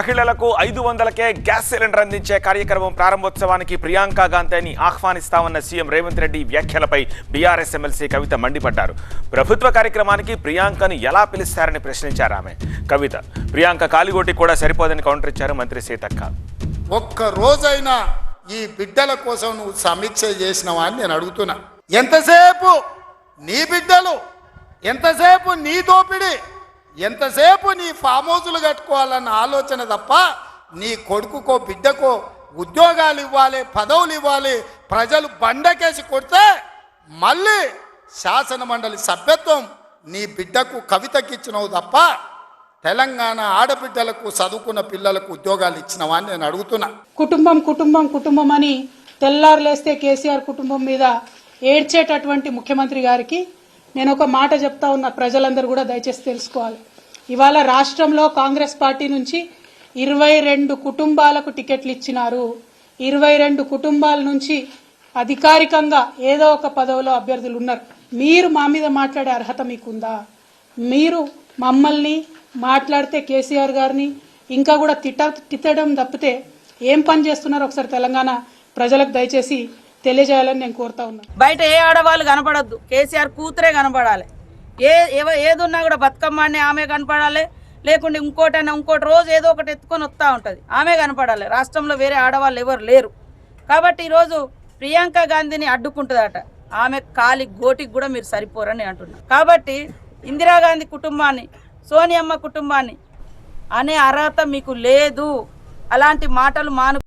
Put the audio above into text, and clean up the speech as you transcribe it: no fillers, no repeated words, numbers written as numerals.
మహిళలకు 500కే gas cylinder అందించే కార్యక్రమం ప్రారంభోత్సవానికి ప్రియాంక గాంధీని ఆహ్వానిస్తామన్న సీఎం రేవంత్ రెడ్డి వ్యాఖ్యలపై బీఆర్ఎస్ ఎమ్మెల్సీ కవిత మండిపడ్డారు. ప్రభుత్వ కార్యక్రమానికి ప్రియాంకను ఎలా పిలుస్తారని ప్రశ్నించారు ఆమె. కవిత ప్రియాంక కాలిగోటి కూడా సరిపోదని కౌంటర్ ఇచ్చారు మంత్రి సీతక్క. ఒక్క రోజైనా ఈ బిడ్డల కోసం నువ్వు సమీక్ష చేసినవా అని నేను అడుగుతున్నా. ఎంతసేపు నీ బిడ్డలు, ఎంతసేపు నీ దోపిడి, ఎంతసేపు నీ ఫామ్ హౌసులు కట్టుకోవాలన్న ఆలోచన తప్ప నీ కొడుకుకో బిడ్డకో ఉద్యోగాలు ఇవ్వాలి, పదవులు ఇవ్వాలి, ప్రజలు బండకేసి కొడితే మళ్ళీ శాసన మండలి సభ్యత్వం నీ బిడ్డకు కవితకి ఇచ్చినవు తప్ప తెలంగాణ ఆడబిడ్డలకు చదువుకున్న పిల్లలకు ఉద్యోగాలు ఇచ్చినవా అని నేను అడుగుతున్నా. కుటుంబం కుటుంబం కుటుంబం అని తెల్లారులేస్తే కేసీఆర్ కుటుంబం మీద ఏడ్చేటటువంటి ముఖ్యమంత్రి గారికి నేను ఒక మాట చెప్తా ఉన్నా, ప్రజలందరూ కూడా దయచేసి తెలుసుకోవాలి. ఇవాళ రాష్ట్రంలో కాంగ్రెస్ పార్టీ నుంచి 22 కుటుంబాలకు టికెట్లు ఇచ్చినారు. 22 కుటుంబాల నుంచి అధికారికంగా ఏదో ఒక పదవిలో అభ్యర్థులు ఉన్నారు. మీరు మా మీద మాట్లాడే అర్హత మీకుందా? మీరు మమ్మల్ని మాట్లాడితే కేసీఆర్ గారిని ఇంకా కూడా తిట్టడం తప్పితే ఏం పని చేస్తున్నారో ఒకసారి తెలంగాణ ప్రజలకు దయచేసి తెలియజేయాలని నేను కోరుతా ఉన్నాను. బయట ఏ ఆడవాళ్ళు కనపడద్దు, కేసీఆర్ కూతురే కనపడాలి. ఏదున్నా కూడా బతుకమ్మ అని ఆమె కనపడాలి, లేకుంటే ఇంకోటి రోజు ఏదో ఒకటి ఎత్తుకొని వస్తూ ఉంటుంది, ఆమె కనపడాలి. రాష్ట్రంలో వేరే ఆడవాళ్ళు ఎవరు లేరు. కాబట్టి ఈరోజు ప్రియాంక గాంధీని అడ్డుకుంటుందట. ఆమె కాలి గోటికి కూడా మీరు సరిపోరని అంటున్నారు. కాబట్టి ఇందిరాగాంధీ కుటుంబాన్ని, సోనియమ్మ కుటుంబాన్ని అనే అర్హత మీకు లేదు. అలాంటి మాటలు